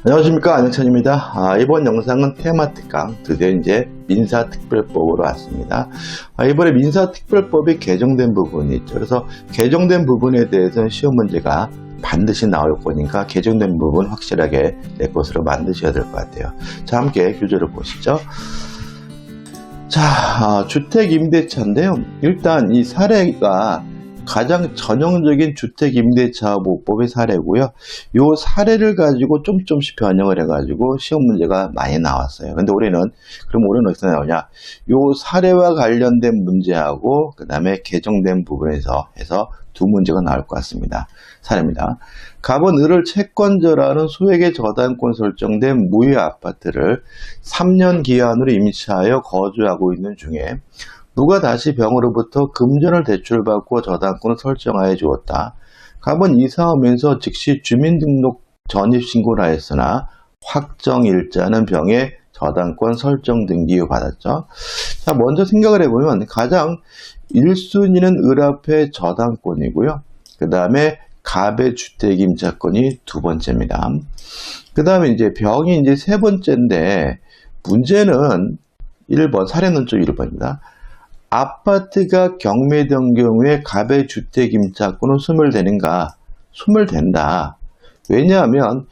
안녕하십니까, 안영찬입니다. 이번 영상은 테마 특강, 드디어 이제 민사특별법으로 왔습니다. 이번에 민사특별법이 개정된 부분이 있죠. 그래서 개정된 부분에 대해서는 시험 문제가 반드시 나올 거니까 개정된 부분 확실하게 내 것으로 만드셔야 될 것 같아요. 자, 함께 교재를 보시죠. 자, 주택임대차인데요. 일단 이 사례가 가장 전형적인 주택임대차보호법의 사례고요. 이 사례를 가지고 조금씩 변형을 해가지고 시험 문제가 많이 나왔어요. 근데 올해는 어디서 나오냐? 이 사례와 관련된 문제하고 그 다음에 개정된 부분에서 해서 두 문제가 나올 것 같습니다. 사례입니다. 갑은 을을 채권자라는 소액의 저당권 설정된 무효 아파트를 3년 기한으로 임차하여 거주하고 있는 중에 누가 다시 병으로부터 금전을 대출받고 저당권을 설정하여 주었다. 갑은 이사하면서 즉시 주민등록 전입신고를 하였으나 확정일자는 병의 저당권 설정 등기를 받았죠. 자, 먼저 생각을 해보면 가장 1순위는 을 앞에 저당권이고요. 그 다음에 갑의 주택임차권이 두 번째입니다. 그 다음에 이제 병이 이제 세 번째인데 문제는 1번, 사례는 좀 1번입니다. 아파트가 경매된 경우에 갑의 주택임차권은 소멸되는가? 소멸된다. 왜냐하면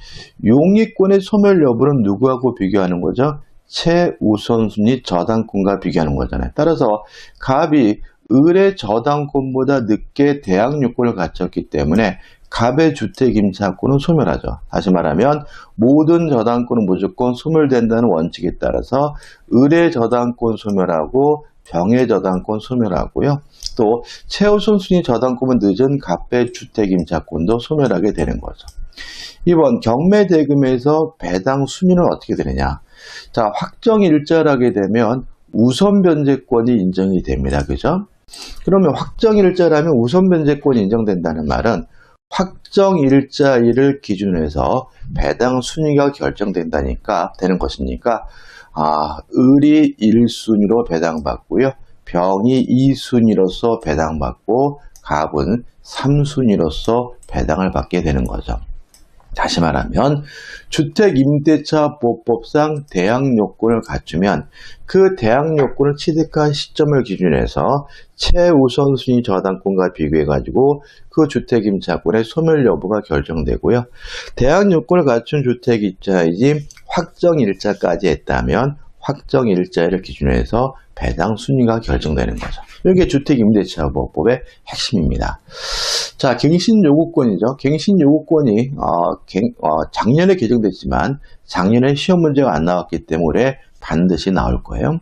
용의권의 소멸 여부는 누구하고 비교하는 거죠? 최우선순위 저당권과 비교하는 거잖아요. 따라서 갑이 을의 저당권보다 늦게 대항요건을 갖췄기 때문에 갑의 주택임차권은 소멸하죠. 다시 말하면 모든 저당권은 무조건 소멸된다는 원칙에 따라서 을의 저당권 소멸하고 병의 저당권 소멸하고요. 또 최우선순위 저당권은 늦은 갑의 주택임차권도 소멸하게 되는 거죠. 2번 경매대금에서 배당 순위는 어떻게 되느냐. 자, 확정일자라게 되면 우선변제권이 인정이 됩니다. 그죠? 그러면 확정일자라면 우선변제권이 인정된다는 말은 확정일자일을 기준으로 해서 배당 순위가 결정된다니까 되는 것이니까 을이 1순위로 배당받고요. 병이 2순위로서 배당받고 갑은 3순위로서 배당을 받게 되는 거죠. 다시 말하면 주택임대차보호법상 대항요건을 갖추면 그 대항요건을 취득한 시점을 기준으로 해서 최우선순위 저당권과 비교해가지고 그 주택임차권의 소멸 여부가 결정되고요. 대항요건을 갖춘 주택임차이지 확정일자까지 했다면 확정일자를 기준으로 해서 배당 순위가 결정되는 거죠. 이게 주택임대차보호법의 핵심입니다. 자, 갱신요구권이죠. 갱신요구권이 작년에 개정됐지만 작년에 시험 문제가 안 나왔기 때문에 반드시 나올 거예요.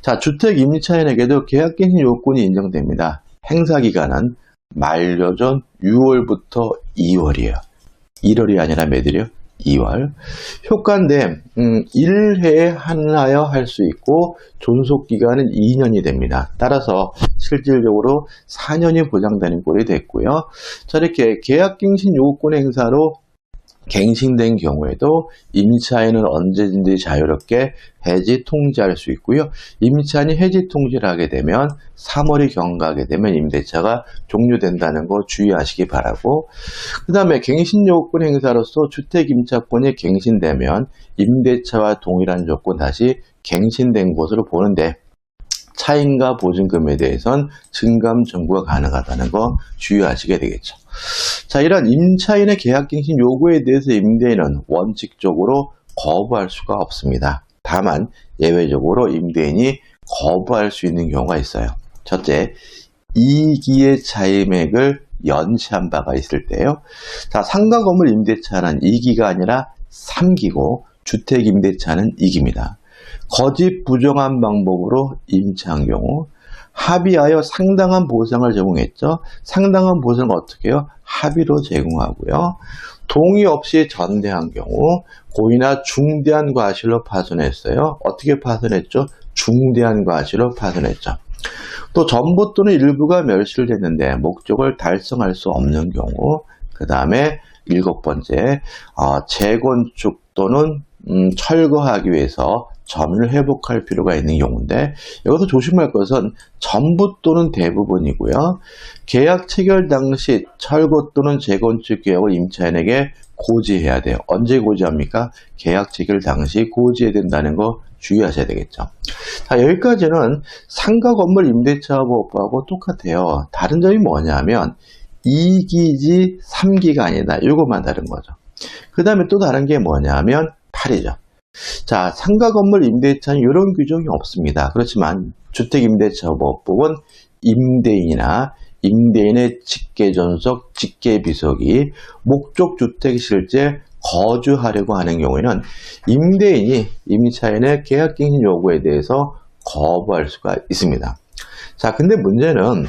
자, 주택임차인에게도 계약갱신요구권이 인정됩니다. 행사기간은 만료전 6월부터 2월이에요. 1월이 아니라 매들이요? 2월. 효과인데 1회에 하나여 할 수 있고 존속기간은 2년이 됩니다. 따라서 실질적으로 4년이 보장되는 꼴이 됐고요. 자, 이렇게 계약갱신 요구권 행사로 갱신된 경우에도 임차인은 언제든지 자유롭게 해지 통지할 수 있고요. 임차인이 해지 통지를 하게 되면 3월이 경과하게 되면 임대차가 종료된다는 거 주의하시기 바라고, 그 다음에 갱신요구권 행사로서 주택임차권이 갱신되면 임대차와 동일한 조건 다시 갱신된 것으로 보는데 차임과 보증금에 대해선 증감 청구가 가능하다는 거 주의하시게 되겠죠. 자, 이런 임차인의 계약갱신 요구에 대해서 임대인은 원칙적으로 거부할 수가 없습니다. 다만 예외적으로 임대인이 거부할 수 있는 경우가 있어요. 첫째, 2기의 차임액을 연체한 바가 있을 때요. 자, 상가 건물 임대차는 2기가 아니라 3기고 주택임대차는 2기입니다. 거짓 부정한 방법으로 임차한 경우, 합의하여 상당한 보상을 제공했죠. 상당한 보상을 어떻게 해요? 합의로 제공하고요. 동의 없이 전대한 경우 고의나 중대한 과실로 파손했어요. 어떻게 파손했죠? 중대한 과실로 파손했죠. 또 전부 또는 일부가 멸실됐는데 목적을 달성할 수 없는 경우, 그 다음에 7번째, 재건축 또는 철거하기 위해서 점유를 회복할 필요가 있는 경우인데 여기서 조심할 것은 전부 또는 대부분이고요. 계약 체결 당시 철거 또는 재건축 계약을 임차인에게 고지해야 돼요. 언제 고지합니까? 계약 체결 당시 고지해야 된다는 거 주의하셔야 되겠죠. 자, 여기까지는 상가 건물 임대차 보호법하고 똑같아요. 다른 점이 뭐냐면 2기지 3기가 아니다. 이것만 다른 거죠. 그 다음에 또 다른 게 뭐냐면 8이죠. 자, 상가 건물 임대차는 이런 규정이 없습니다. 그렇지만 주택임대차보호법은 임대인이나 임대인의 직계존속, 직계비속이 목적주택 실제 거주하려고 하는 경우에는 임대인이 임차인의 계약갱신 요구에 대해서 거부할 수가 있습니다. 자, 근데 문제는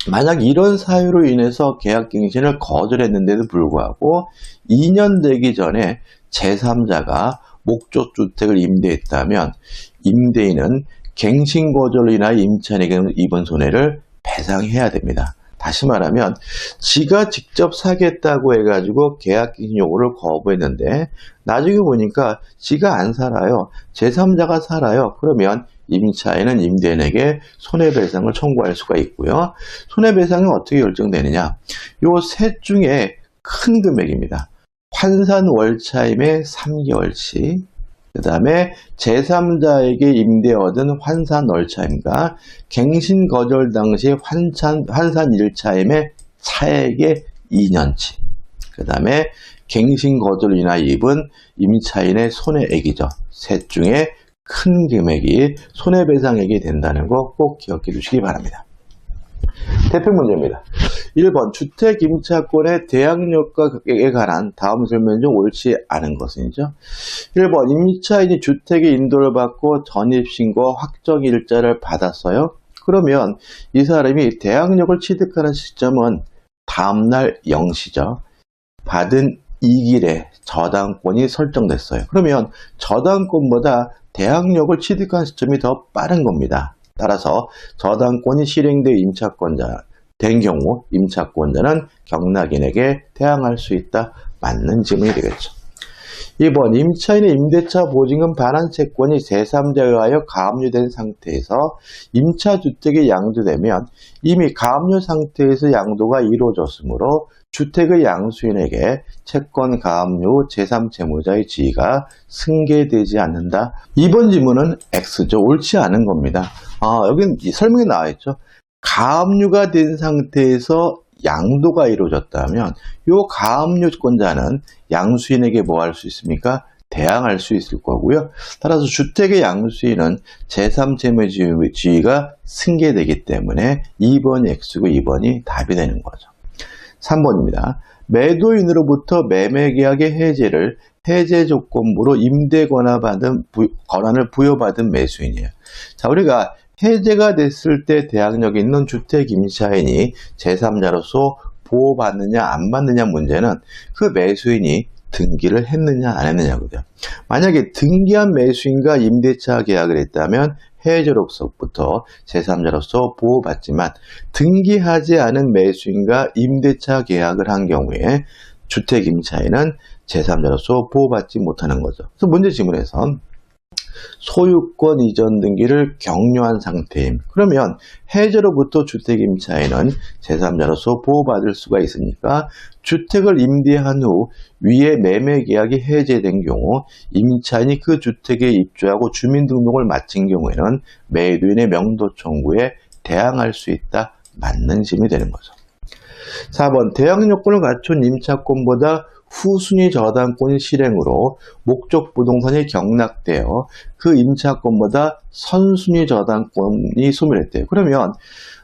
만약 이런 사유로 인해서 계약갱신을 거절했는데도 불구하고 2년 되기 전에 제3자가 목적주택을 임대했다면 임대인은 갱신 거절로 인하여 임차인에게 입은 손해를 배상해야 됩니다. 다시 말하면 지가 직접 사겠다고 해가지고 계약갱신 요구를 거부했는데 나중에 보니까 지가 안 살아요. 제3자가 살아요. 그러면 임차인은 임대인에게 손해배상을 청구할 수가 있고요. 손해배상은 어떻게 결정되느냐? 요 셋 중에 큰 금액입니다. 환산 월차임의 3개월치, 그 다음에 제3자에게 임대 얻은 환산 월차임과 갱신 거절 당시 환산 일차임의 차액의 2년치, 그 다음에 갱신 거절로 인하여 입은 임차인의 손해액이죠. 셋 중에 큰 금액이 손해배상액이 된다는 거 꼭 기억해 주시기 바랍니다. 대표 문제입니다. 1번 주택임차권의 대항력에 관한 다음 설명 중 옳지 않은 것은이죠. 1번 임차인이 주택의 인도를 받고 전입신고 확정일자를 받았어요. 그러면 이 사람이 대항력을 취득하는 시점은 다음날 0시죠. 받은 이길에 저당권이 설정됐어요. 그러면 저당권보다 대항력을 취득한 시점이 더 빠른 겁니다. 따라서 저당권이 실행돼 임차권자 된 경우 임차권자는 경락인에게 대항할 수 있다. 맞는 질문이 되겠죠. 2번 임차인의 임대차 보증금 반환 채권이 제3자에 의하여 가압류된 상태에서 임차주택이 양도되면 이미 가압류 상태에서 양도가 이루어졌으므로 주택의 양수인에게 채권 가압류 제3채무자의 지위가 승계되지 않는다. 2번 질문은 X죠. 옳지 않은 겁니다. 여긴 설명에 나와 있죠. 가압류가 된 상태에서 양도가 이루어졌다면 이 가압류권자는 양수인에게 뭐 할 수 있습니까? 대항할 수 있을 거고요. 따라서 주택의 양수인은 제3채무 지위가 승계되기 때문에 2번이 X고 2번이 답이 되는 거죠. 3번입니다. 매도인으로부터 매매계약의 해제를 해제 조건부로 임대 권한을 부여받은 매수인이에요. 자, 우리가 해제가 됐을 때 대항력이 있는 주택 임차인이 제3자로서 보호받느냐 안 받느냐 문제는 그 매수인이 등기를 했느냐 안 했느냐거든요. 만약에 등기한 매수인과 임대차 계약을 했다면 해제로서부터 제3자로서 보호받지만 등기하지 않은 매수인과 임대차 계약을 한 경우에 주택 임차인은 제3자로서 보호받지 못하는 거죠. 그래서 문제 지문에서 소유권 이전 등기를 격려한 상태임. 그러면 해제로부터 주택 임차인은 제3자로서 보호받을 수가 있으니까 주택을 임대한 후 위에 매매 계약이 해제된 경우 임차인이 그 주택에 입주하고 주민등록을 마친 경우에는 매도인의 명도 청구에 대항할 수 있다. 맞는 질문이 되는 거죠. 4번 대항요건을 갖춘 임차권보다 후순위 저당권 실행으로 목적 부동산이 경락되어 그 임차권보다 선순위 저당권이 소멸했대요. 그러면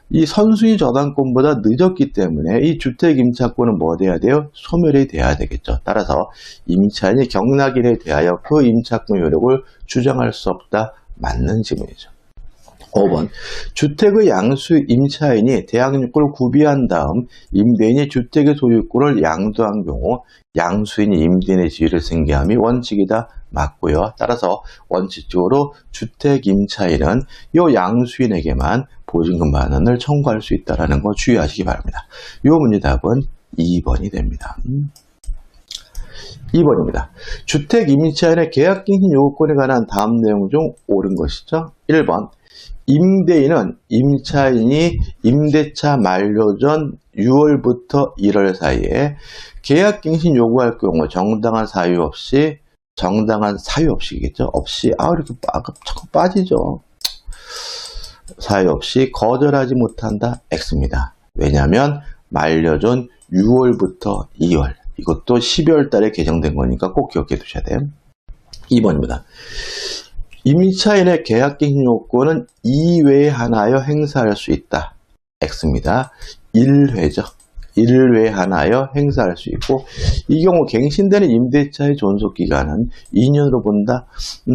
이 선순위 저당권보다 늦었기 때문에 이 주택 임차권은 뭐 돼야 돼요? 소멸이 돼야 되겠죠. 따라서 임차인이 경락일에 대하여 그 임차권 효력을 주장할 수 없다. 맞는 질문이죠. 5번 주택의 양수 임차인이 대항력권을 구비한 다음 임대인이 주택의 소유권을 양도한 경우 양수인이 임대인의 지위를 승계함이 원칙이다. 맞고요. 따라서 원칙적으로 주택 임차인은 이 양수인에게만 보증금 반환을 청구할 수 있다는 거 주의하시기 바랍니다. 이 문제 답은 2번이 됩니다. 2번입니다. 주택 임차인의 계약갱신 요구권에 관한 다음 내용 중 옳은 것이죠. 1번. 임대인은 임차인이 임대차 만료 전 6월부터 1월 사이에 계약갱신 요구할 경우 정당한 사유 없이겠죠. 이렇게 자꾸 빠지죠. 사유 없이 거절하지 못한다. X입니다. 왜냐하면 만료 전 6월부터 2월. 이것도 12월 달에 개정된 거니까 꼭 기억해 두셔야 돼요. 2번입니다. 임차인의 계약갱신 요건은 2회에 하나여 행사할 수 있다. X입니다. 1회죠. 1회에 하나여 행사할 수 있고, 이 경우 갱신되는 임대차의 존속기간은 2년으로 본다.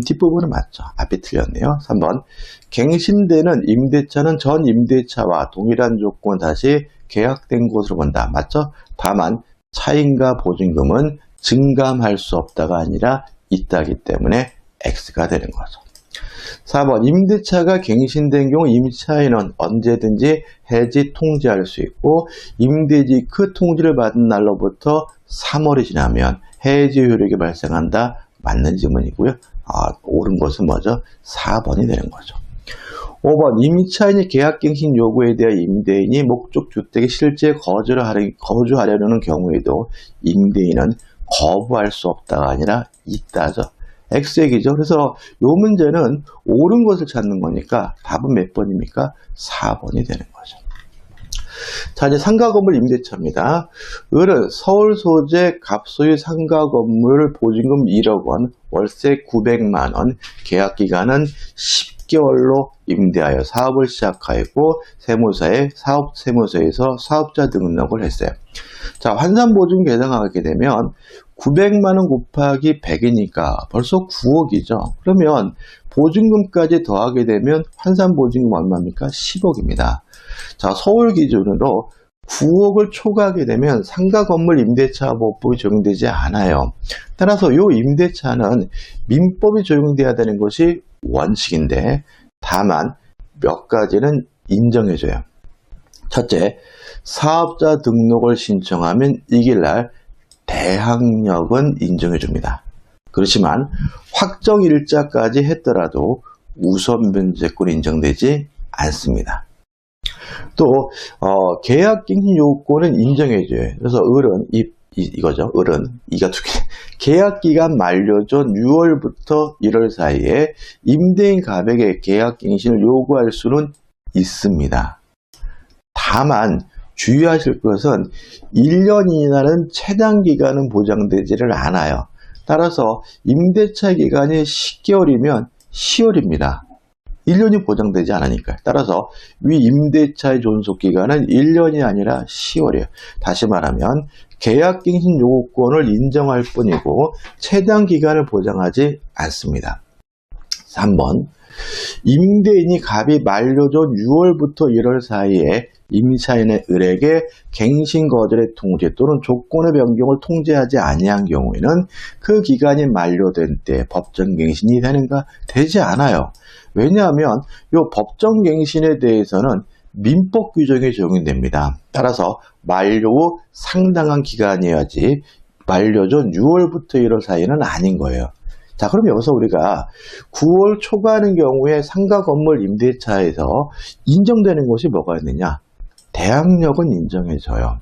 뒷부분은 맞죠. 앞에 틀렸네요. 3번. 갱신되는 임대차는 전 임대차와 동일한 조건 다시 계약된 것으로 본다. 맞죠? 다만 차임과 보증금은 증감할 수 없다가 아니라 있다기 때문에 X가 되는 거죠. 4번. 임대차가 갱신된 경우 임차인은 언제든지 해지 통지할 수 있고, 임대지 그 통지를 받은 날로부터 3월이 지나면 해지 효력이 발생한다. 맞는 질문이고요. 옳은 것은 뭐죠? 4번이 되는 거죠. 5번. 임차인이 계약갱신 요구에 대해 임대인이 목적주택에 실제 거주하려는 경우에도 임대인은 거부할 수 없다가 아니라 있다죠. X얘기죠. 그래서 이 문제는 옳은 것을 찾는 거니까 답은 몇 번입니까? 4번이 되는 거죠. 자, 이제 상가 건물 임대차입니다. 을은 서울 소재 갑소유 상가 건물 보증금 1억 원, 월세 900만 원, 계약 기간은 10개월로 임대하여 사업을 시작하였고, 세무서에서 사업자 등록을 했어요. 자, 환산보증 계산하게 되면 900만 원 곱하기 100이니까 벌써 9억이죠. 그러면 보증금까지 더하게 되면 환산보증금 얼마입니까? 10억입니다. 자, 서울 기준으로 9억을 초과하게 되면 상가 건물 임대차 보호법이 적용되지 않아요. 따라서 이 임대차는 민법이 적용돼야 되는 것이 원칙인데, 다만 몇 가지는 인정해줘요. 첫째, 사업자 등록을 신청하면 이길날 대항력은 인정해줍니다. 그렇지만 확정 일자까지 했더라도 우선 변제권이 인정되지 않습니다. 또 계약갱신 요건은 인정해줘요. 그래서 을은 이거죠. 을은 이가 두 개. 계약기간 만료 전 6월부터 1월 사이에 임대인 갑에게 계약갱신을 요구할 수는 있습니다. 다만 주의하실 것은 1년 이내는 최단 기간은 보장되지를 않아요. 따라서 임대차 기간이 10개월이면 10월입니다. 1년이 보장되지 않으니까요. 따라서 위 임대차의 존속기간은 1년이 아니라 10월이에요. 다시 말하면 계약갱신 요구권을 인정할 뿐이고 최단 기간을 보장하지 않습니다. 3번. 임대인이 갑이 만료 전 6월부터 1월 사이에 임차인의 을에게 갱신 거절의 통지 또는 조건의 변경을 통지하지 아니한 경우에는 그 기간이 만료된 때 법정갱신이 되는가? 되지 않아요. 왜냐하면 이 법정갱신에 대해서는 민법 규정이 적용됩니다. 따라서 만료 후 상당한 기간이어야지 만료 전 6월부터 1월 사이는 아닌 거예요. 자, 그럼 여기서 우리가 9월 초과하는 경우에 상가 건물 임대차에서 인정되는 것이 뭐가 있느냐? 대항력은 인정해줘요.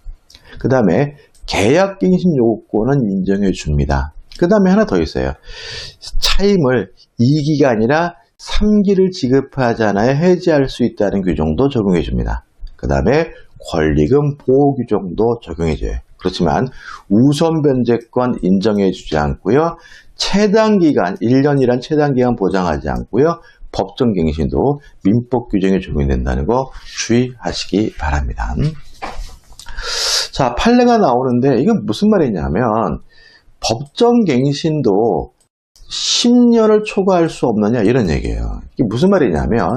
그 다음에 계약갱신 요구권은 인정해줍니다. 그 다음에 하나 더 있어요. 차임을 2기가 아니라 3기를 지급하잖아요. 해지할 수 있다는 규정도 적용해줍니다. 그 다음에 권리금 보호 규정도 적용해줘요. 그렇지만 우선 변제권 인정해주지 않고요. 최단기간, 1년이란 최단기간 보장하지 않고요. 법정갱신도 민법 규정에 적용된다는 거 주의하시기 바랍니다. 자, 판례가 나오는데 이건 무슨 말이냐면 법정갱신도 10년을 초과할 수 없느냐 이런 얘기예요. 이게 무슨 말이냐면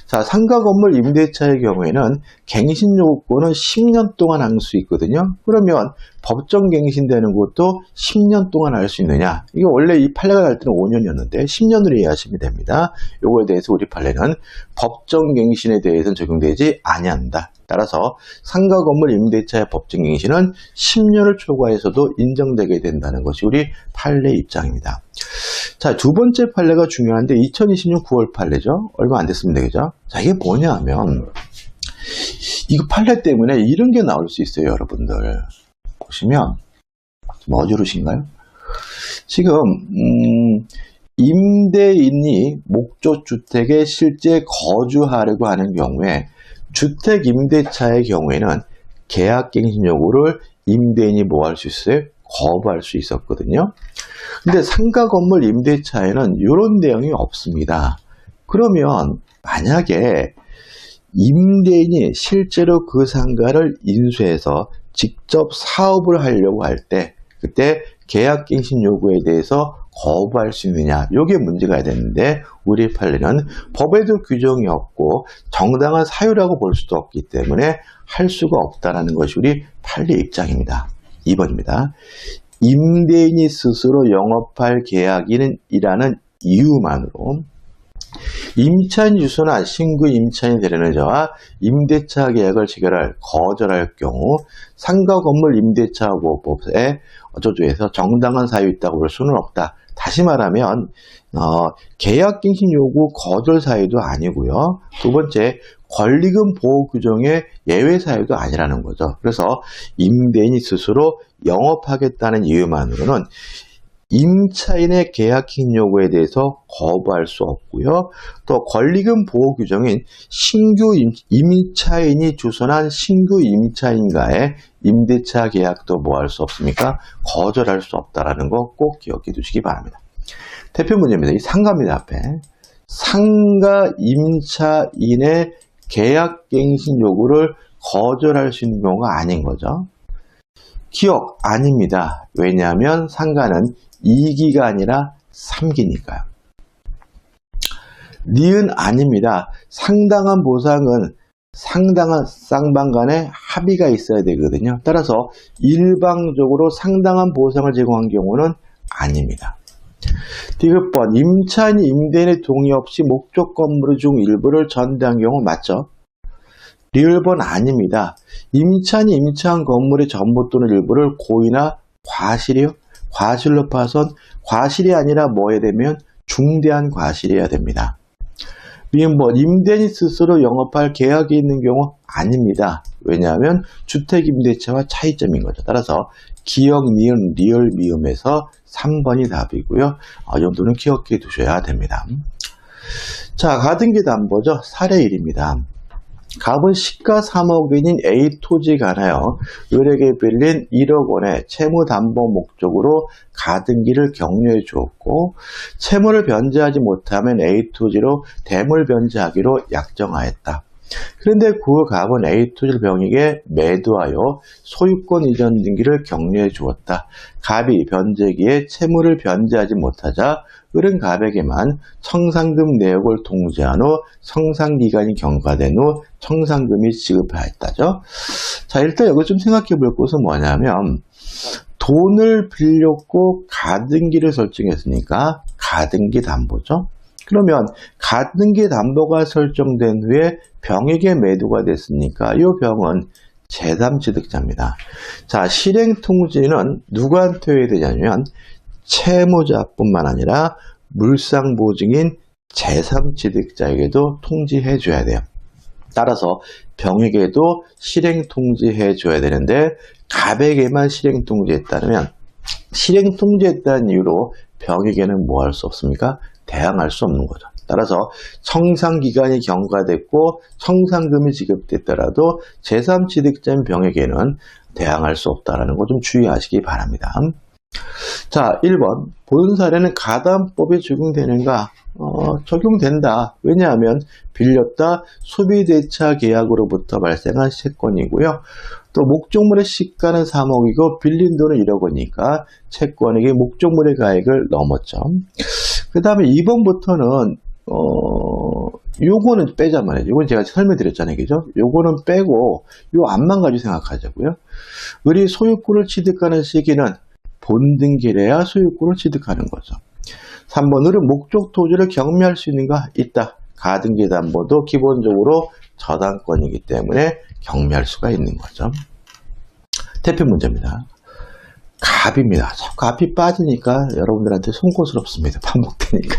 자, 상가 건물 임대차의 경우에는 갱신 요구권은 10년 동안 할 수 있거든요. 그러면 법정 갱신되는 것도 10년 동안 할 수 있느냐. 이게 원래 이 판례가 갈 때는 5년이었는데 10년으로 이해하시면 됩니다. 요거에 대해서 우리 판례는 법정 갱신에 대해서는 적용되지 아니한다. 따라서 상가 건물 임대차의 법정 갱신은 10년을 초과해서도 인정되게 된다는 것이 우리 판례 입장입니다. 자, 두 번째 판례가 중요한데 2020년 9월 판례죠. 얼마 안 됐습니다. 그죠? 자, 이게 뭐냐 하면 이거 판례 때문에 이런 게 나올 수 있어요. 여러분들 보시면 좀 어지러우신가요? 지금 임대인이 목적주택에 실제 거주하려고 하는 경우에 주택 임대차의 경우에는 계약갱신 요구를 임대인이 뭐 할 수 있어요? 거부할 수 있었거든요. 근데 상가 건물 임대차에는 이런 내용이 없습니다. 그러면 만약에 임대인이 실제로 그 상가를 인수해서 직접 사업을 하려고 할 때 그때 계약갱신 요구에 대해서 거부할 수 있느냐, 이게 문제가 되는데 우리 판례는 법에도 규정이 없고 정당한 사유라고 볼 수도 없기 때문에 할 수가 없다는 것이 우리 판례 입장입니다. 2번입니다. 임대인이 스스로 영업할 계약인이라는 이유만으로 임차인 유소나 신규 임차인 되려는 자와 임대차 계약을 체결할 거절할 경우 상가 건물 임대차 보호법에 어쩌조해서 정당한 사유 있다고 볼 수는 없다. 다시 말하면 계약갱신 요구 거절 사유도 아니고요. 두 번째, 권리금 보호 규정의 예외 사유도 아니라는 거죠. 그래서 임대인이 스스로 영업하겠다는 이유만으로는 임차인의 계약갱신 요구에 대해서 거부할 수 없고요. 또 권리금 보호 규정인 신규 임차인이 주선한 신규 임차인과의 임대차 계약도 뭐 할 수 없습니까? 거절할 수 없다는 거 꼭 기억해 두시기 바랍니다. 대표 문제입니다. 이 상가입니다. 앞에. 상가 임차인의 계약갱신 요구를 거절할 수 있는 경우가 아닌 거죠. 기억 아닙니다. 왜냐하면 상가는 2기가 아니라 3기니까요. 니은 아닙니다. 상당한 보상은 상당한 쌍방 간의 합의가 있어야 되거든요. 따라서 일방적으로 상당한 보상을 제공한 경우는 아닙니다. 디귿번, 임차인이 임대인의 동의 없이 목적 건물 중 일부를 전대한 경우 맞죠? 리을번 아닙니다. 임차인이 임차한 건물의 전부 또는 일부를 고의나 과실이요? 과실로 파손, 과실이 아니라 뭐 해야 되면 중대한 과실이어야 됩니다. 미음번, 임대인이 스스로 영업할 계약이 있는 경우 아닙니다. 왜냐하면 주택임대차와 차이점인 거죠. 따라서 기역, 니은, 리을, 미음에서 3번이 답이고요. 이 정도는 기억해 두셔야 됩니다. 자, 가등기 담보죠. 사례 1입니다. 갑은 시가 3억 원인 A 토지가 하나요. 을에게 빌린 1억 원의 채무 담보 목적으로 가등기를 격려해 주었고 채무를 변제하지 못하면 A 토지로 대물 변제하기로 약정하였다. 그런데 그 갑은 A 토지를 병에게 매도하여 소유권 이전 등기를 격려해 주었다. 갑이 변제기에 채무를 변제하지 못하자 을은 갑에게만 청산금 내역을 통지한 후 청산기간이 경과된 후 청산금이 지급하였다죠. 자, 일단 여기 좀 생각해 볼 것은 뭐냐면 돈을 빌렸고 가등기를 설정했으니까 가등기 담보죠. 그러면 가등기 담보가 설정된 후에 병에게 매도가 됐으니까 이 병은 제3취득자입니다. 자, 실행통지는 누구한테 해야 되냐면 채무자뿐만 아니라 물상보증인 제3취득자에게도 통지해 줘야 돼요. 따라서 병에게도 실행통지해 줘야 되는데 갑에게만 실행통지했다면 실행통지했다는 이유로 병에게는 뭐 할 수 없습니까? 대항할 수 없는 거죠. 따라서 청산기간이 경과됐고 청산금이 지급됐더라도 제3취득자인 병에게는 대항할 수 없다는 거 좀 주의하시기 바랍니다. 자, 1번. 본 사례는 가담법에 적용되는가? 적용된다. 왜냐하면 빌렸다 소비대차 계약으로부터 발생한 채권이고요. 또 목적물의 시가는 3억이고 빌린 돈은 1억 원이니까 채권에게 목적물의 가액을 넘었죠. 그 다음에 2번부터는 요거는 빼자 말이죠. 이건 제가 설명드렸잖아요. 그죠? 요거는 빼고 요 앞만 가지고 생각하자고요. 을이 소유권을 취득하는 시기는 본등기래야 소유권을 취득하는 거죠. 3번 을은 목적 토지를 경매할 수 있는가? 있다. 가등기 담보도 기본적으로 저당권이기 때문에 경매할 수가 있는 거죠. 대표 문제입니다. 갑입니다. 갑이 빠지니까 여러분들한테 송구스럽습니다. 반복되니까.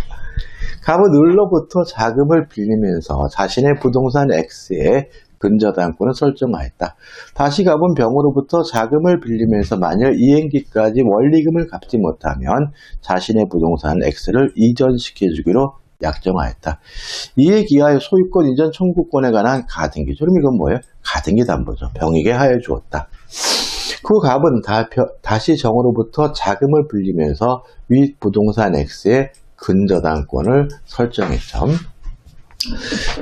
갑은 을로부터 자금을 빌리면서 자신의 부동산 X의 근저당권을 설정하였다. 다시 갑은 병으로부터 자금을 빌리면서 만일 이행기까지 원리금을 갚지 못하면 자신의 부동산 X를 이전시켜주기로 약정하였다. 이에 기하여 소유권 이전 청구권에 관한 가등기죠. 그럼 이건 뭐예요? 가등기 담보죠. 병에게 하여 주었다. 그 갑은 다시 정으로부터 자금을 빌리면서 위 부동산 X의 근저당권을 설정했죠.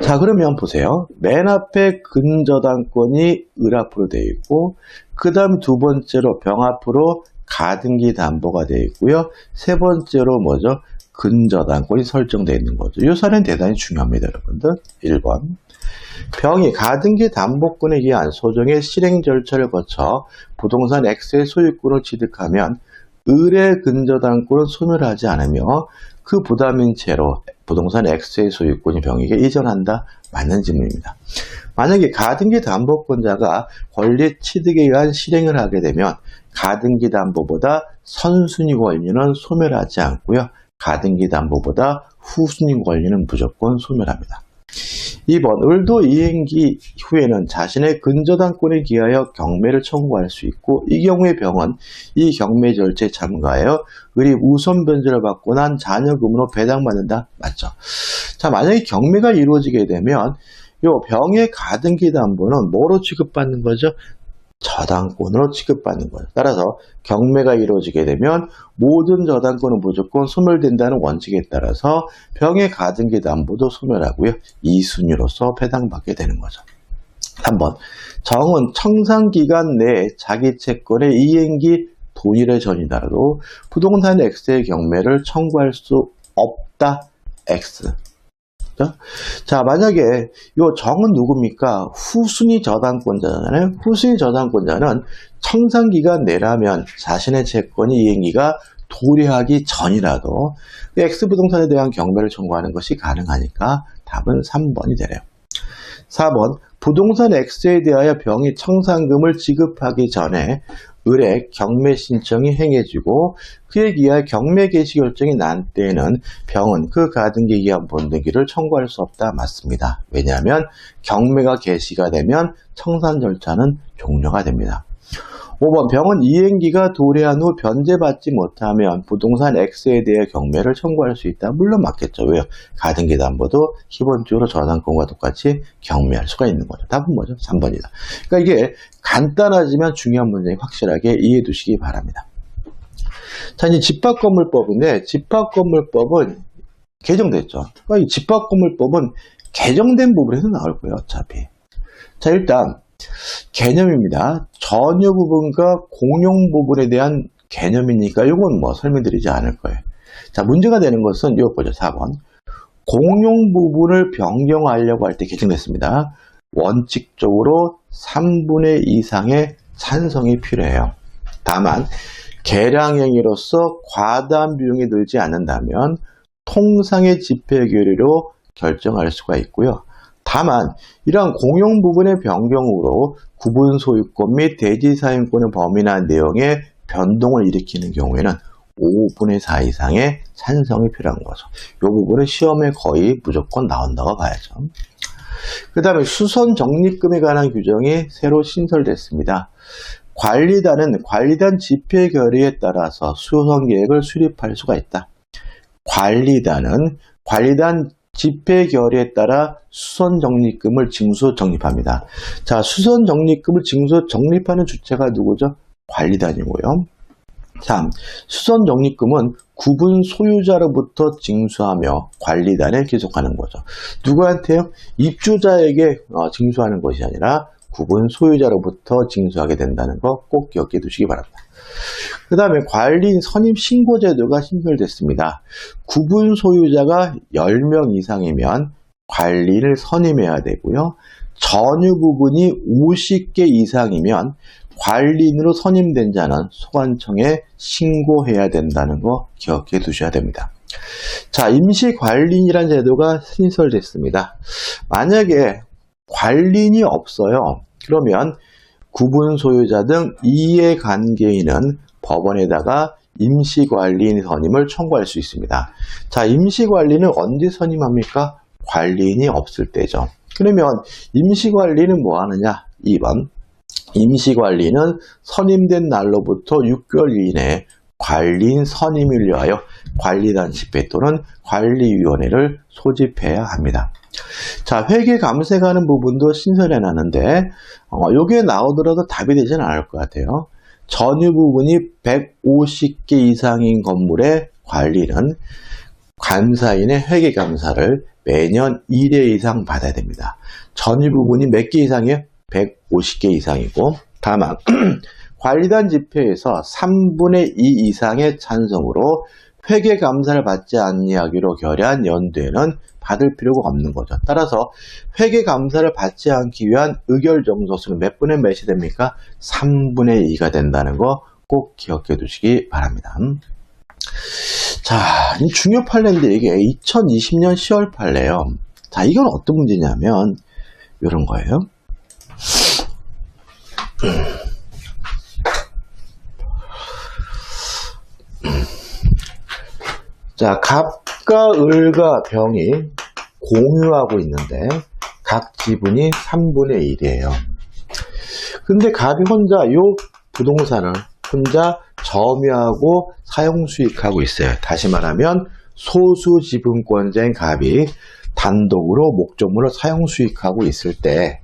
자, 그러면 보세요. 맨 앞에 근저당권이 을 앞으로 되어 있고, 그 다음 두 번째로 병 앞으로 가등기 담보가 되어 있고요. 세 번째로 뭐죠? 근저당권이 설정되어 있는 거죠. 이 사례는 대단히 중요합니다, 여러분들. 1번. 병이 가등기 담보권에 의한 소정의 실행 절차를 거쳐 부동산 X의 소유권을 취득하면 을의 근저당권을 소멸하지 않으며 그 부담인 채로 부동산 X의 소유권이 병에게 이전한다. 맞는 질문입니다. 만약에 가등기 담보권자가 권리 취득에 의한 실행을 하게 되면 가등기 담보보다 선순위 권리는 소멸하지 않고요. 가등기 담보보다 후순위 권리는 무조건 소멸합니다. 2번, 을도 이행기 후에는 자신의 근저당권에 기하여 경매를 청구할 수 있고, 이 경우에 병은 이 경매 절차에 참가하여 을이 우선 변제를 받고 난 잔여금으로 배당받는다. 맞죠? 자, 만약에 경매가 이루어지게 되면 요 병의 가등기 담보는 뭐로 취급받는 거죠? 저당권으로 취급받는 거예요. 따라서 경매가 이루어지게 되면 모든 저당권은 무조건 소멸된다는 원칙에 따라서 병의 가등기 담보도 소멸하고요. 2순위로서 배당받게 되는 거죠. 3번. 정은 청산기간 내에 자기 채권의 이행기 동일의 전이다라도 부동산 X의 경매를 청구할 수 없다. X. 자, 만약에 요 정은 누굽니까? 후순위 저당권자잖아요. 후순위 저당권자는 청산기간 내라면 자신의 채권이 이행기가 도래하기 전이라도 X부동산에 대한 경매를 청구하는 것이 가능하니까 답은 3번이 되래요. 4번, 부동산 X에 대하여 병이 청산금을 지급하기 전에 을의 경매 신청이 행해지고 그에 기하여 경매 개시 결정이 난 때에는 병은 그 가등기 기한 본등기를 청구할 수 없다. 맞습니다. 왜냐하면 경매가 개시가 되면 청산 절차는 종료가 됩니다. 5번, 병은 이행기가 도래한 후 변제받지 못하면 부동산 X에 대해 경매를 청구할 수 있다. 물론 맞겠죠. 왜요? 가등기 담보도 기본적으로 저당권과 똑같이 경매할 수가 있는 거죠. 답은 뭐죠? 3번이다. 그러니까 이게 간단하지만 중요한 문제니 확실하게 이해해 두시기 바랍니다. 자, 이제 집합건물법인데 집합건물법은 개정됐죠. 그러니까 이 집합건물법은 개정된 부분에서 나올 거예요. 어차피. 자, 일단 개념입니다. 전유 부분과 공용 부분에 대한 개념이니까 이건 뭐 설명드리지 않을 거예요. 자, 문제가 되는 것은 이거 보죠. 4번. 공용 부분을 변경하려고 할 때 개정됐습니다. 원칙적으로 3분의 2 이상의 찬성이 필요해요. 다만 계량행위로서 과다한 비용이 들지 않는다면 통상의 집회결의로 결정할 수가 있고요. 다만 이러한 공용 부분의 변경으로 구분 소유권 및 대지 사용권을 범인한 내용의 변동을 일으키는 경우에는 5분의 4 이상의 찬성이 필요한 거죠. 이 부분은 시험에 거의 무조건 나온다고 봐야죠. 그 다음에 수선 적립금에 관한 규정이 새로 신설됐습니다. 관리단은 집회 결의에 따라서 수선 계획을 수립할 수가 있다. 관리단 집회 결의에 따라 수선 적립금을 징수 적립합니다. 자, 수선 적립금을 징수 적립하는 주체가 누구죠? 관리단이고요. 3. 수선 적립금은 구분 소유자로부터 징수하며 관리단에 기속하는 거죠. 누구한테요? 입주자에게 징수하는 것이 아니라 구분 소유자로부터 징수하게 된다는 거 꼭 기억해 두시기 바랍니다. 그 다음에 관리인 선임 신고 제도가 신설됐습니다. 구분 소유자가 10명 이상이면 관리인을 선임해야 되고요. 전유 부분이 50개 이상이면 관리인으로 선임된 자는 소관청에 신고해야 된다는 거 기억해 두셔야 됩니다. 자, 임시관리인이라는 제도가 신설됐습니다. 만약에 관리인이 없어요. 그러면 구분 소유자 등 이해관계인은 법원에다가 임시관리인 선임을 청구할 수 있습니다. 자, 임시관리는 언제 선임합니까? 관리인이 없을 때죠. 그러면 임시관리는 뭐 하느냐? 2번. 임시관리는 선임된 날로부터 6개월 이내에 관리인 선임을 위하여 관리단 집회 또는 관리위원회를 소집해야 합니다. 자, 회계감세가 하는 부분도 신설해 놨는데 요게 나오더라도 답이 되지는 않을 것 같아요. 전유 부분이 150개 이상인 건물의 관리는 감사인의 회계감사를 매년 1회 이상 받아야 됩니다. 전유 부분이 몇 개 이상이에요? 150개 이상이고, 다만 관리단 집회에서 3분의 2 이상의 찬성으로 회계감사를 받지 아니하기로 결의한 연도에는 받을 필요가 없는 거죠. 따라서 회계감사를 받지 않기 위한 의결정소수는 몇 분의 몇이 됩니까? 3분의 2가 된다는 거 꼭 기억해 두시기 바랍니다. 자, 이 중요 판례인데 이게 2020년 10월 판례예요. 자, 이건 어떤 문제냐면 이런 거예요. 자, 갑과 을과 병이 공유하고 있는데 각 지분이 3분의 1이에요. 근데 갑이 혼자 이 부동산을 혼자 점유하고 사용수익하고 있어요. 다시 말하면 소수 지분권자인 갑이 단독으로 목적물을 사용수익하고 있을 때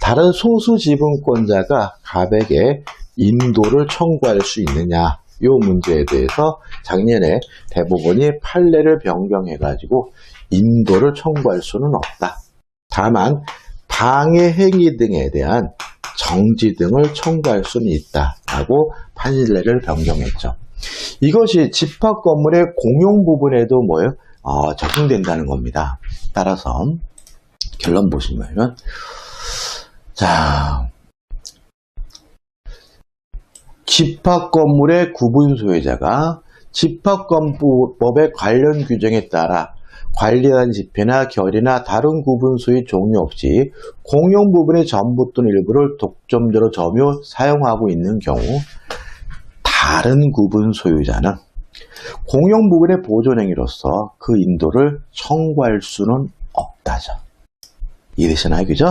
다른 소수 지분권자가 갑에게 인도를 청구할 수 있느냐, 이 문제에 대해서 작년에 대법원이 판례를 변경해가지고 인도를 청구할 수는 없다. 다만 방해 행위 등에 대한 정지 등을 청구할 수는 있다라고 판례를 변경했죠. 이것이 집합 건물의 공용 부분에도 뭐예요? 적용된다는 겁니다. 따라서 결론 보시면, 자, 집합 건물의 구분 소유자가 집합건법의 관련 규정에 따라 관리한 집회나 결의나 다른 구분 소유 종류 없이 공용 부분의 전부 또는 일부를 독점적으로 점유 사용하고 있는 경우 다른 구분 소유자는 공용 부분의 보존행위로서 그 인도를 청구할 수는 없다죠. 이해되시나요? 그죠?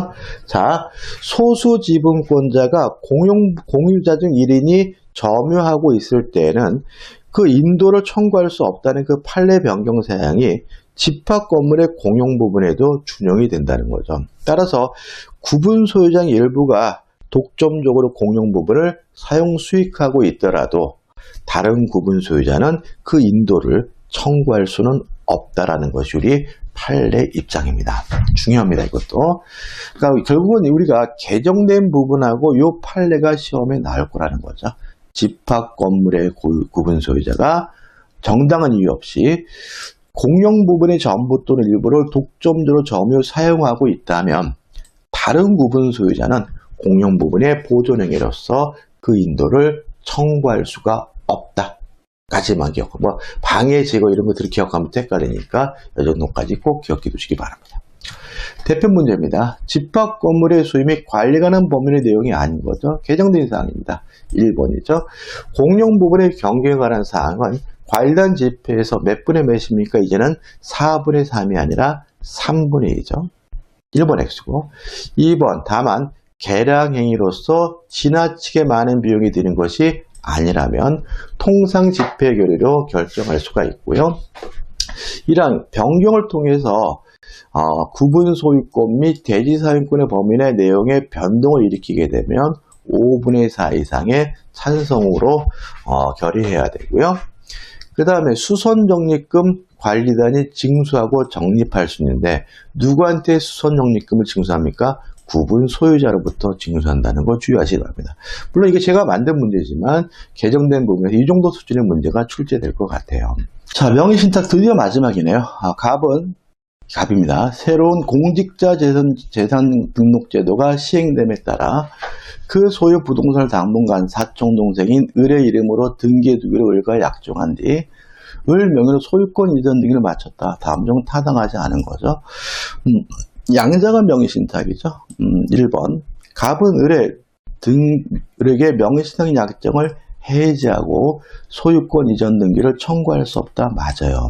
자, 소수 지분권자가 공유자 중 1인이 점유하고 있을 때는 그 인도를 청구할 수 없다는 그 판례 변경 사항이 집합 건물의 공용 부분에도 준용이 된다는 거죠. 따라서 구분 소유자 일부가 독점적으로 공용 부분을 사용 수익하고 있더라도 다른 구분 소유자는 그 인도를 청구할 수는 없다라는 것이 우리 판례 입장입니다. 중요합니다, 이것도. 그러니까 결국은 우리가 개정된 부분하고 이 판례가 시험에 나올 거라는 거죠. 집합 건물의 구분 소유자가 정당한 이유 없이 공용 부분의 전부 또는 일부를 독점적으로 점유 사용하고 있다면 다른 구분 소유자는 공용 부분의 보존행위로서 그 인도를 청구할 수가 없다. 까지만 기억하고, 방해 제거 이런 것들을 기억하면 헷갈리니까 이 정도까지 꼭 기억해 두시기 바랍니다. 대표 문제입니다. 집합 건물의 소유 및 관리가 하는 범위의 내용이 아닌 거죠. 개정된 사항입니다. 1번이죠. 공용 부분의 경계에 관한 사항은 관리단 집회에서 몇 분의 몇입니까? 이제는 4분의 3이 아니라 3분의 2죠. 1번 X고. 2번 다만 계량행위로서 지나치게 많은 비용이 드는 것이 아니라면 통상 집회 결의로 결정할 수가 있고요. 이러한 변경을 통해서 구분 소유권 및 대지 사용권의 범위 내 내용의 변동을 일으키게 되면 5분의 4 이상의 찬성으로 결의해야 되고요. 그 다음에 수선적립금 관리단이 징수하고 적립할 수 있는데 누구한테 수선적립금을 징수합니까? 구분 소유자로부터 징수한다는 거 주의하시기 바랍니다. 물론 이게 제가 만든 문제지만 개정된 부분에서 이 정도 수준의 문제가 출제될 것 같아요. 자, 명의신탁 드디어 마지막이네요. 갑은 갑입니다. 새로운 공직자 재산 등록 제도가 시행됨에 따라 그 소유 부동산을 당분간 사촌동생인 을의 이름으로 등기해두기로 을과 약정한 뒤 을 명의로 소유권 이전 등기를 마쳤다. 다음 중 타당하지 않은 거죠. 양자가 명의신탁이죠. 1번 갑은 을에게 명의신탁 약정을 해지하고 소유권 이전 등기를 청구할 수 없다. 맞아요.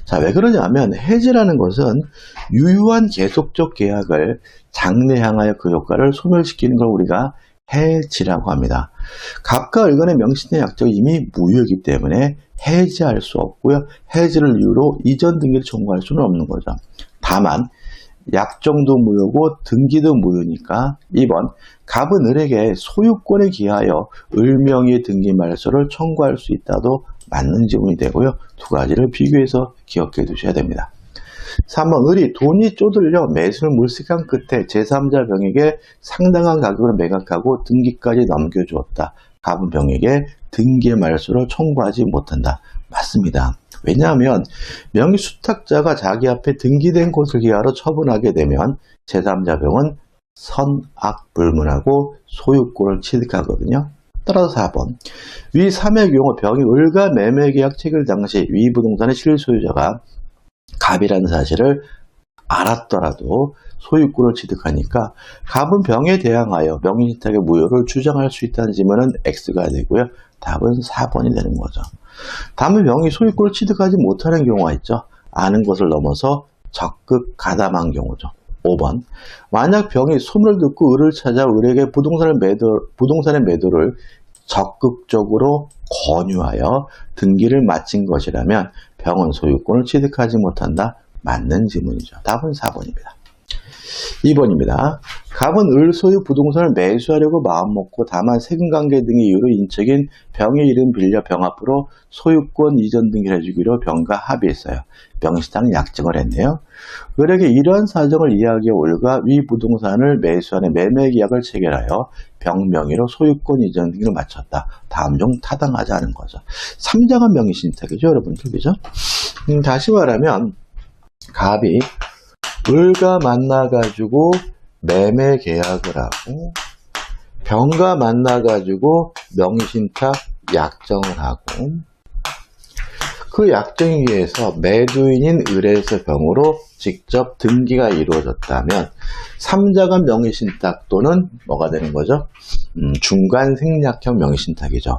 자, 왜 그러냐면 해지라는 것은 유효한 계속적 계약을 장래향하여 그 효과를 소멸시키는 걸 우리가 해지라고 합니다. 갑과 을 간의 명의신탁 약정이 이미 무효이기 때문에 해지할 수 없고요. 해지를 이유로 이전 등기를 청구할 수는 없는 거죠. 다만 약정도 무효고 등기도 무효니까 2번 갑은 을에게 소유권에 기하여 을명의 등기 말소를 청구할 수 있다도 맞는 지문이 되고요. 두 가지를 비교해서 기억해 두셔야 됩니다. 3번 을이 돈이 쪼들려 매수를 물색한 끝에 제3자 병에게 상당한 가격을 매각하고 등기까지 넘겨주었다. 갑은 병에게 등기 말소를 청구하지 못한다. 맞습니다. 왜냐하면 명의수탁자가 자기 앞에 등기된 곳을 기하로 처분하게 되면 제3자 병은 선악불문하고 소유권을 취득하거든요. 따라서 4번 위 3의 경우 병이 을과 매매계약 체결 당시 위 부동산의 실소유자가 갑이라는 사실을 알았더라도 소유권을 취득하니까 갑은 병에 대항하여 명의신탁의 무효를 주장할 수 있다는 지문은 X가 되고요. 답은 4번이 되는 거죠. 다음은 병이 소유권을 취득하지 못하는 경우가 있죠. 아는 것을 넘어서 적극 가담한 경우죠. 5번 만약 병이 소문을 듣고 을을 찾아 을에게 부동산의 매도를 적극적으로 권유하여 등기를 마친 것이라면 병은 소유권을 취득하지 못한다. 맞는 지문이죠. 답은 4번입니다. 2번입니다. 갑은 을 소유 부동산을 매수하려고 마음먹고 다만 세금관계 등의 이유로 인척인 병의 이름 빌려 병 앞으로 소유권 이전 등기를 해주기로 병과 합의했어요. 명의신탁 약정을 했네요. 을에게 이러한 사정을 이야기해 을과 위 부동산을 매수하는 매매계약을 체결하여 병 명의로 소유권 이전 등기를 마쳤다. 다음 중 타당하지 않은 거죠. 3장은 명의신탁이죠. 여러분들. 그죠? 다시 말하면 갑이 을과 만나가지고 매매 계약을 하고 병과 만나가지고 명의신탁 약정을 하고 그 약정에 의해서 매도인인 을에서 병으로 직접 등기가 이루어졌다면 3자간 명의신탁 또는 뭐가 되는 거죠? 중간 생략형 명의신탁이죠.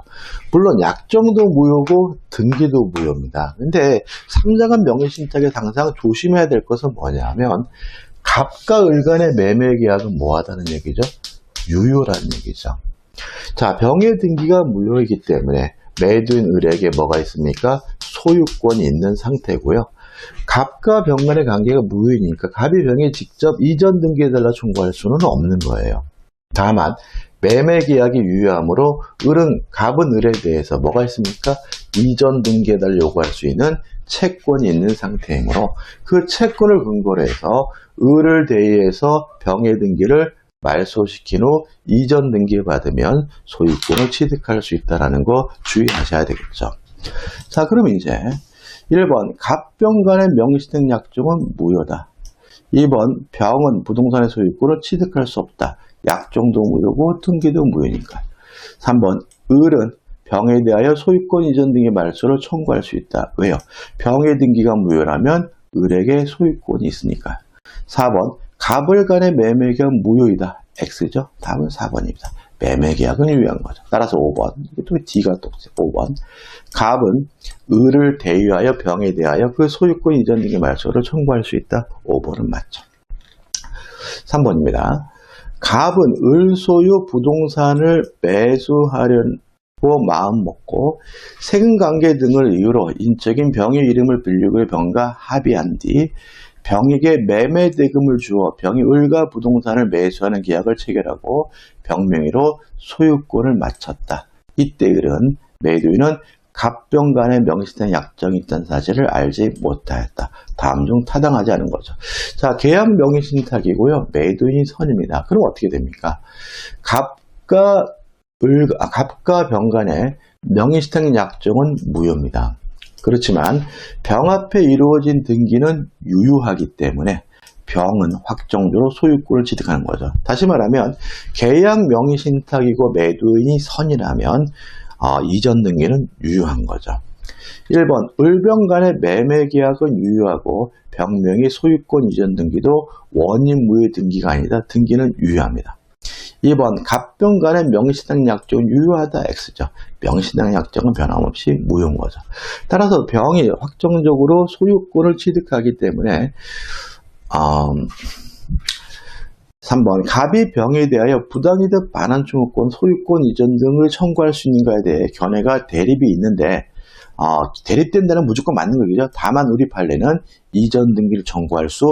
물론 약정도 무효고 등기도 무효입니다. 근데 3자간 명의신탁에서 항상 조심해야 될 것은 뭐냐면 갑과 을 간의 매매 계약은 뭐하다는 얘기죠? 유효라는 얘기죠. 자, 병의 등기가 무효이기 때문에 매도인 을에게 뭐가 있습니까? 소유권이 있는 상태고요. 갑과 병 간의 관계가 무효이니까 갑이 병에 직접 이전 등기해달라 청구할 수는 없는 거예요. 다만 매매 계약이 유효하므로 갑은 을에 대해서 뭐가 있습니까? 이전 등기해달라 요구할 수 있는 채권이 있는 상태이므로 그 채권을 근거로 해서 을을 대의해서 병의 등기를 말소시킨 후 이전 등기를 받으면 소유권을 취득할 수 있다는 거 주의하셔야 되겠죠. 자, 그럼 이제 1번 갑병 간의 명의신탁 약정은 무효다. 2번 병은 부동산의 소유권을 취득할 수 없다. 약정도 무효고 등기도 무효니까. 3번 을은 병에 대하여 소유권 이전 등의 말소를 청구할 수 있다. 왜요? 병의 등기가 무효라면 을에게 소유권이 있으니까. 4번 갑을 간의 매매계약은 무효이다. X죠? 답은 4번입니다. 매매계약은 유효한 거죠. 따라서 5번. 또 D가 또 5번. 갑은 을을 대유하여 병에 대하여 그 소유권 이전 등의 말소를 청구할 수 있다. 5번은 맞죠. 3번입니다. 갑은 을 소유 부동산을 매수하려고 마음먹고 세금관계 등을 이유로 인적인 병의 이름을 빌리고 병과 합의한 뒤 병에게 매매 대금을 주어 병이 을과 부동산을 매수하는 계약을 체결하고 병 명의로 소유권을 마쳤다. 이때 을은 매도인은 갑병 간의 명의신탁 약정이 있다는 사실을 알지 못하였다. 다음 중 타당하지 않은 거죠. 자, 계약 명의신탁이고요. 매도인이 선입니다. 그럼 어떻게 됩니까? 갑과 병 간의 명의신탁 약정은 무효입니다. 그렇지만 병 앞에 이루어진 등기는 유효하기 때문에 병은 확정적으로 소유권을 취득하는 거죠. 다시 말하면 계약 명의신탁이고 매도인이 선이라면 이전 등기는 유효한 거죠. 1번 을병 간의 매매 계약은 유효하고 병명의 소유권 이전 등기도 원인 무효 등기가 아니다. 등기는 유효합니다. 2번 갑병 간의 명의신탁 약정은 유효하다. X죠. 명의신탁 약정은 변함없이 무효인 거죠. 따라서 병이 확정적으로 소유권을 취득하기 때문에 3번 갑이 병에 대하여 부당이득 반환 청구권, 소유권 이전 등을 청구할 수 있는가에 대해 견해가 대립이 있는데 대립된다는 무조건 맞는 거죠. 다만 우리 판례는 이전 등기를 청구할 수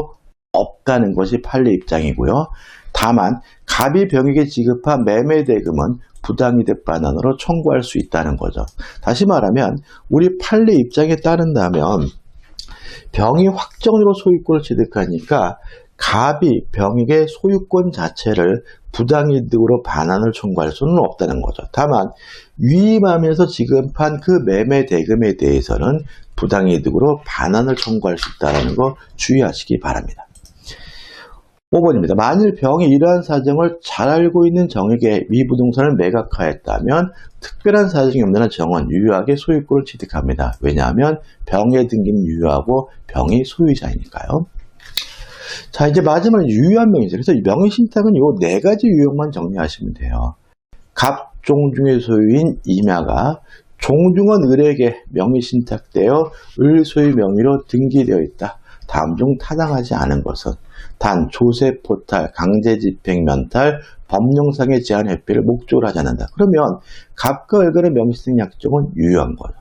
없다는 것이 판례 입장이고요. 다만 갑이 병에게 지급한 매매 대금은 부당이득 반환으로 청구할 수 있다는 거죠. 다시 말하면 우리 판례 입장에 따른다면 병이 확정적으로 소유권을 취득하니까 갑이 병에게 소유권 자체를 부당이득으로 반환을 청구할 수는 없다는 거죠. 다만 위임하면서 지급한 그 매매 대금에 대해서는 부당이득으로 반환을 청구할 수 있다는 거 주의하시기 바랍니다. 5번입니다. 만일 병이 이러한 사정을 잘 알고 있는 정에게 위 부동산을 매각하였다면 특별한 사정이 없는 한 정은 유효하게 소유권을 취득합니다. 왜냐하면 병의 등기는 유효하고 병이 소유자이니까요. 자, 이제 마지막에 유효한 명의죠. 그래서 명의신탁은 이 4가지 유형만 정리하시면 돼요. 갑, 종중의 소유인 임야가 종중은 을에게 명의신탁되어 을 소유 명의로 등기되어 있다. 다음 중 타당하지 않은 것은 단 조세 포탈, 강제 집행 면탈, 법령상의 제한 회피를 목적으로 하지 않는다. 그러면 갑과 을 간의 명의신탁 약정은 유효한 거예요.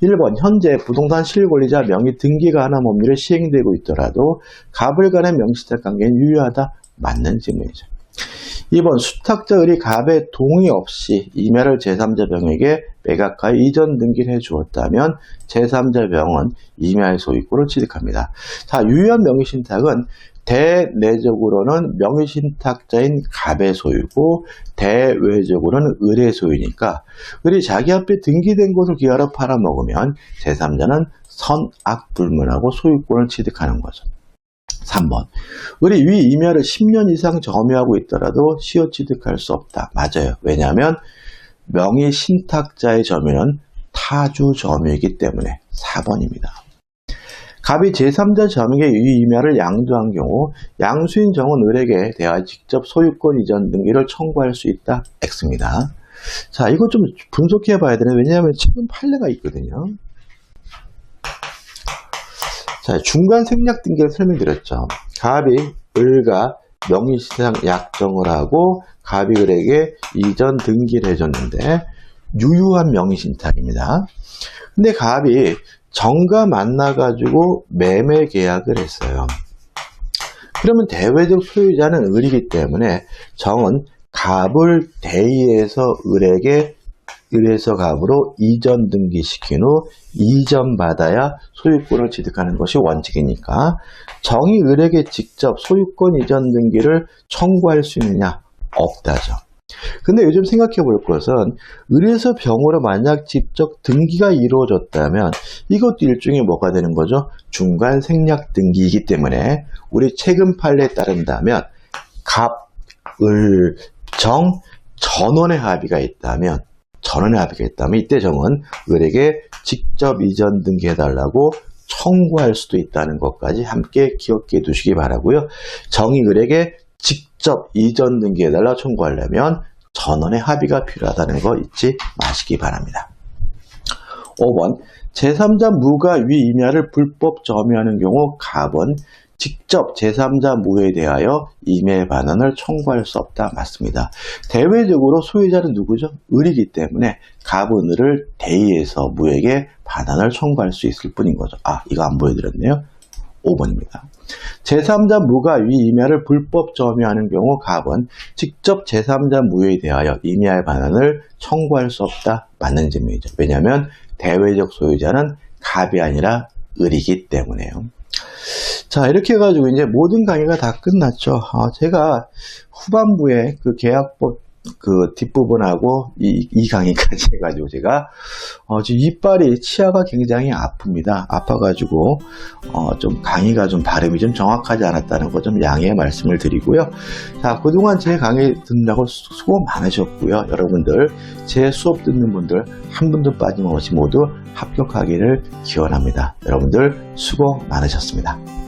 1번 현재 부동산 실권리자 명의 등기가 하나 법률에 시행되고 있더라도 갑을 간의 명의신탁 관계는 유효하다. 맞는 질문이죠. 2번 수탁자 을이 갑의 동의 없이 임야를 제3자 병에게 매각하여 이전 등기를 해주었다면 제3자 병은 임야의 소유권을 취득합니다. 자, 유효한 명의신탁은 대내적으로는 명의신탁자인 갑의 소유고 대외적으로는 을의 소유니까 을이 자기 앞에 등기된 곳을 기하러 팔아먹으면 제3자는 선악 불문하고 소유권을 취득하는 거죠. 3번 을이 위 임야를 10년 이상 점유하고 있더라도 시효 취득할 수 없다. 맞아요. 왜냐하면 명의신탁자의 점유는 타주 점유이기 때문에 4번입니다. 갑이 제3자 점유의 위 임야를 양도한 경우 양수인 정은 을에게 대하여 직접 소유권 이전 등기를 청구할 수 있다. X입니다. 자, 이거 좀 분석해 봐야 되네. 왜냐하면 최근 판례가 있거든요. 자, 중간 생략 등기를 설명드렸죠. 갑이 을과 명의신탁 약정을 하고 갑이 을에게 이전 등기를 해줬는데 유효한 명의신탁입니다. 근데 갑이 정과 만나가지고 매매 계약을 했어요. 그러면 대외적 소유자는 을이기 때문에 정은 갑을 대의해서 을에게 을에서 갑으로 이전 등기시킨 후 이전받아야 소유권을 취득하는 것이 원칙이니까 정이 을에게 직접 소유권 이전 등기를 청구할 수 있느냐? 없다죠. 근데 요즘 생각해 볼 것은 을에서 병으로 만약 직접 등기가 이루어졌다면 이것도 일종의 뭐가 되는 거죠? 중간 생략 등기이기 때문에 우리 최근 판례에 따른다면 갑, 을, 정, 전원의 합의가 있다면 이때 정은 을에게 직접 이전 등기해달라고 청구할 수도 있다는 것까지 함께 기억해 두시기 바라고요. 정이 을에게 직접 이전 등기해달라 청구하려면 전원의 합의가 필요하다는 거 잊지 마시기 바랍니다. 5번 제3자 무가 위 임야를 불법 점유하는 경우 갑은 직접 제3자 무에 대하여 임야 반환을 청구할 수 없다. 맞습니다. 대외적으로 소유자는 누구죠? 을이기 때문에 갑은 을을 대의해서 무에게 반환을 청구할 수 있을 뿐인 거죠. 이거 안 보여드렸네요. 5번입니다. 제3자 무가 위 임야를 불법 점유하는 경우 갑은 직접 제3자 무에 대하여 임야의 반환을 청구할 수 없다. 맞는 질문이죠. 왜냐하면 대외적 소유자는 갑이 아니라 을이기 때문에요. 자, 이렇게 해가지고 이제 모든 강의가 다 끝났죠. 제가 후반부에 그 계약법 그 뒷부분하고 이 강의까지 해가지고 제가 지금 이빨이 치아가 굉장히 아픕니다. 아파가지고 좀 강의가 좀 발음이 좀 정확하지 않았다는 거 좀 양해의 말씀을 드리고요. 자, 그동안 제 강의 듣느라고 수고 많으셨고요. 여러분들 제 수업 듣는 분들 한 분도 빠짐없이 모두 합격하기를 기원합니다. 여러분들 수고 많으셨습니다.